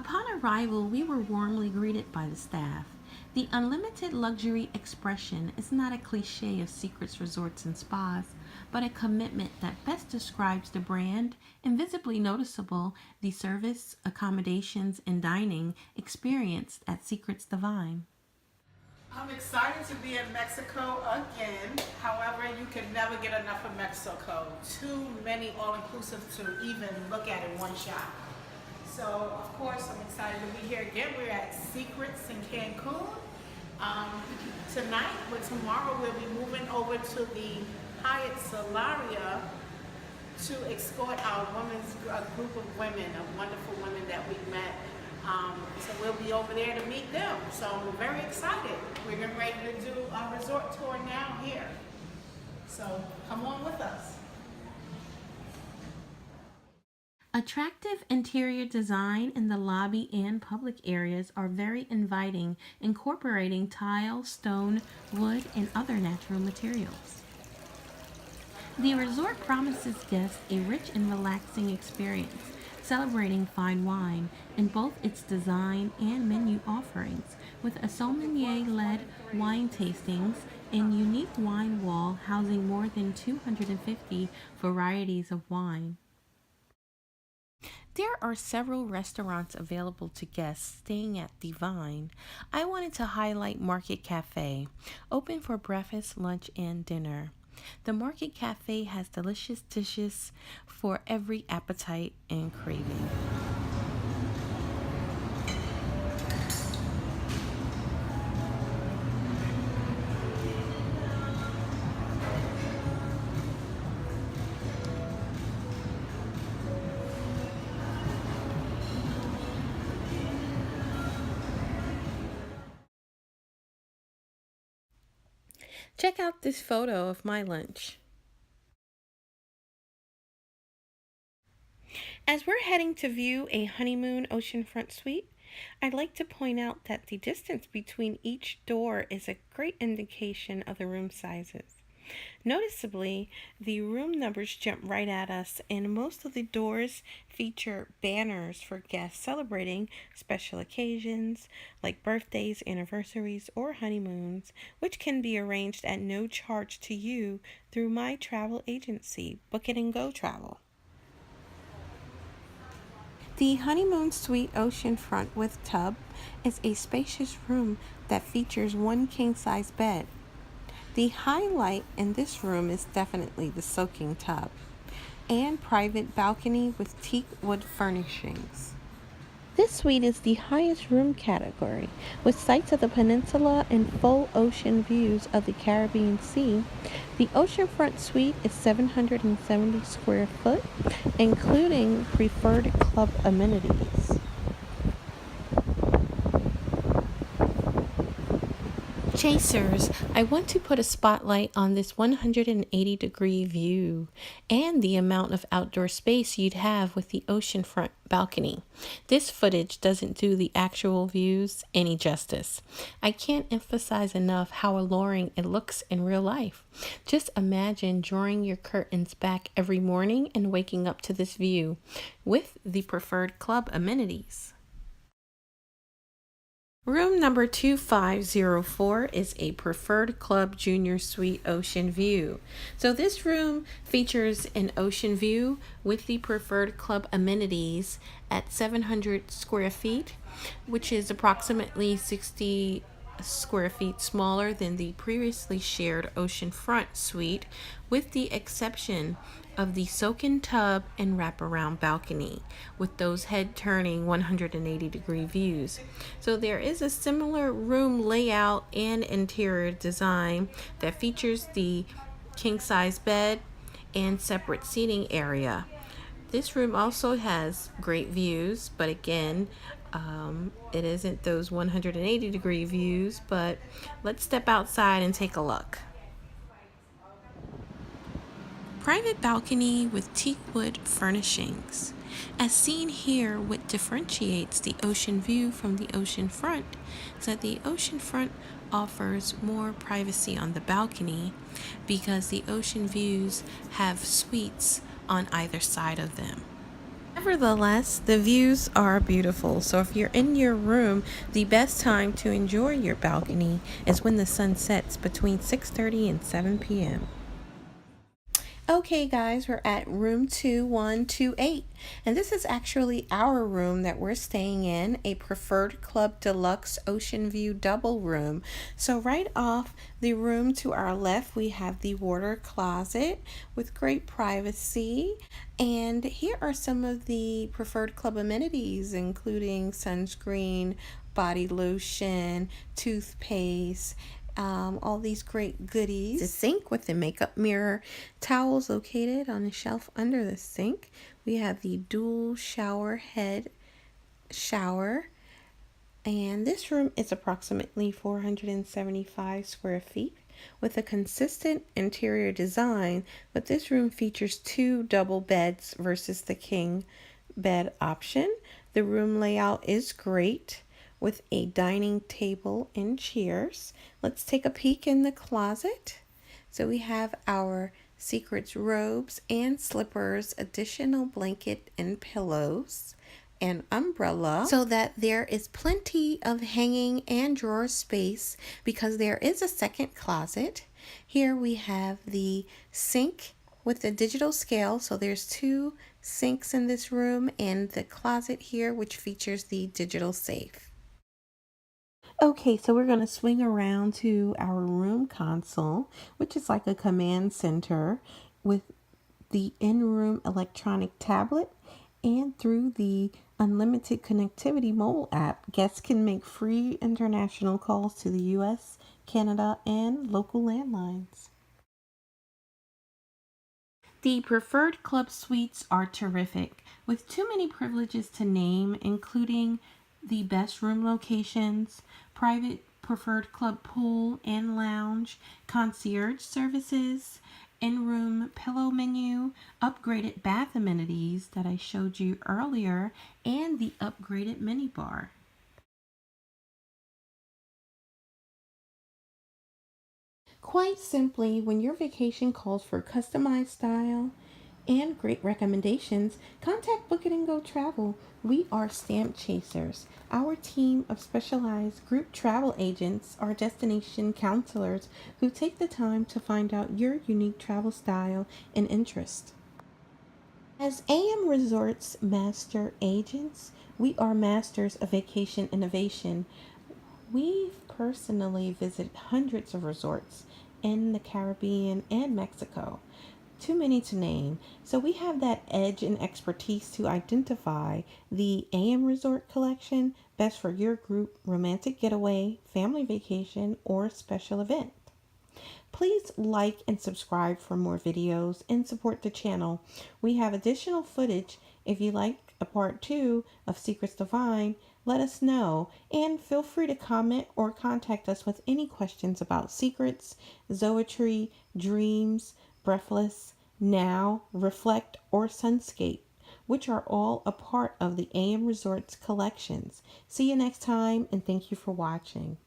Upon arrival, we were warmly greeted by the staff. The unlimited luxury expression is not a cliche of secrets, resorts, and spas, but a commitment that best describes the brand and visibly noticeable the service, accommodations, and dining experienced at Secrets Divine. I'm excited to be in Mexico again. However, you can never get enough of Mexico. Too many all-inclusive to even look at in one shot. So, of course, I'm excited to be here again. We're at Secrets in Cancun tonight, but tomorrow we'll be moving over to the Hyatt Solaria to escort our a group of women, of wonderful women that we met. So we'll be over there to meet them. So we're very excited. We're getting ready to do a resort tour now here. So come on with us. Attractive interior design in the lobby and public areas are very inviting, incorporating tile, stone, wood, and other natural materials. The resort promises guests a rich and relaxing experience, celebrating fine wine in both its design and menu offerings, with a sommelier-led wine tastings and unique wine wall housing more than 250 varieties of wine. There are several restaurants available to guests staying at Divine. I wanted to highlight Market Cafe, open for breakfast, lunch, and dinner. The Market Cafe has delicious dishes for every appetite and craving. Check out this photo of my lunch. As we're heading to view a Honeymoon Oceanfront suite, I'd like to point out that the distance between each door is a great indication of the room sizes. Noticeably, the room numbers jump right at us, and most of the doors feature banners for guests celebrating special occasions like birthdays, anniversaries, or honeymoons, which can be arranged at no charge to you through my travel agency, Book It and Go Travel. The Honeymoon Suite Oceanfront with tub is a spacious room that features one king-size bed. The highlight in this room is definitely the soaking tub and private balcony with teak wood furnishings. This suite is the highest room category, with sights of the peninsula and full ocean views of the Caribbean Sea. The oceanfront suite is 770 square foot, including preferred club amenities. Chasers, I want to put a spotlight on this 180-degree view and the amount of outdoor space you'd have with the oceanfront balcony. This footage doesn't do the actual views any justice. I can't emphasize enough how alluring it looks in real life. Just imagine drawing your curtains back every morning and waking up to this view with the preferred club amenities. Room number 2504 is a preferred club junior suite ocean view. So this room features an ocean view with the preferred club amenities at 700 square feet, which is approximately 60 square feet smaller than the previously shared oceanfront suite, with the exception of the soak-in tub and wraparound balcony with those head-turning 180-degree views. So there is a similar room layout and interior design that features the king-size bed and separate seating area. This room also has great views, but again, it isn't those 180-degree views, but let's step outside and take a look. Private balcony with teak wood furnishings. As seen here, what differentiates the ocean view from the ocean front is that the ocean front offers more privacy on the balcony because the ocean views have suites on either side of them. Nevertheless, the views are beautiful. So if you're in your room, the best time to enjoy your balcony is when the sun sets between 6:30 and 7 p.m. Okay, guys, we're at room 2128, and this is actually our room that we're staying in, a Preferred Club Deluxe Ocean View double room. So, right off the room to our left, we have the water closet with great privacy. And here are some of the Preferred Club amenities, including sunscreen, body lotion, toothpaste, all these great goodies. The sink with the makeup mirror, towels located on a shelf under the sink. We have the dual shower head shower. And this room is approximately 475 square feet with a consistent interior design, but this room features two double beds versus the king bed option. The room layout is great with a dining table and chairs. Let's take a peek in the closet. So we have our secrets robes and slippers, additional blanket and pillows, an umbrella, so that there is plenty of hanging and drawer space because there is a second closet. Here we have the sink with the digital scale, so there's two sinks in this room, and the closet here which features the digital safe. Okay, so we're going to swing around to our room console, which is like a command center with the in-room electronic tablet, and through the unlimited connectivity mobile app, guests can make free international calls to the US, Canada, and local landlines. The preferred club suites are terrific, with too many privileges to name, including the best room locations, private preferred club pool and lounge, concierge services, in-room pillow menu, upgraded bath amenities that I showed you earlier, and the upgraded minibar. Quite simply, when your vacation calls for customized style and great recommendations, contact Book It and Go Travel. We are stamp chasers. Our team of specialized group travel agents are destination counselors who take the time to find out your unique travel style and interest. As AM Resorts master agents, we are masters of vacation innovation. We've personally visited hundreds of resorts in the Caribbean and Mexico. Too many to name. So we have that edge and expertise to identify the AM Resort collection best for your group, romantic getaway, family vacation, or special event. Please like and subscribe for more videos and support the channel. We have additional footage. If you like a part 2 of Secrets Divine, let us know, and feel free to comment or contact us with any questions about secrets, zoetry, dreams, breathless, now, reflect, or sunscape, which are all a part of the AM Resorts collections. See you next time, and thank you for watching.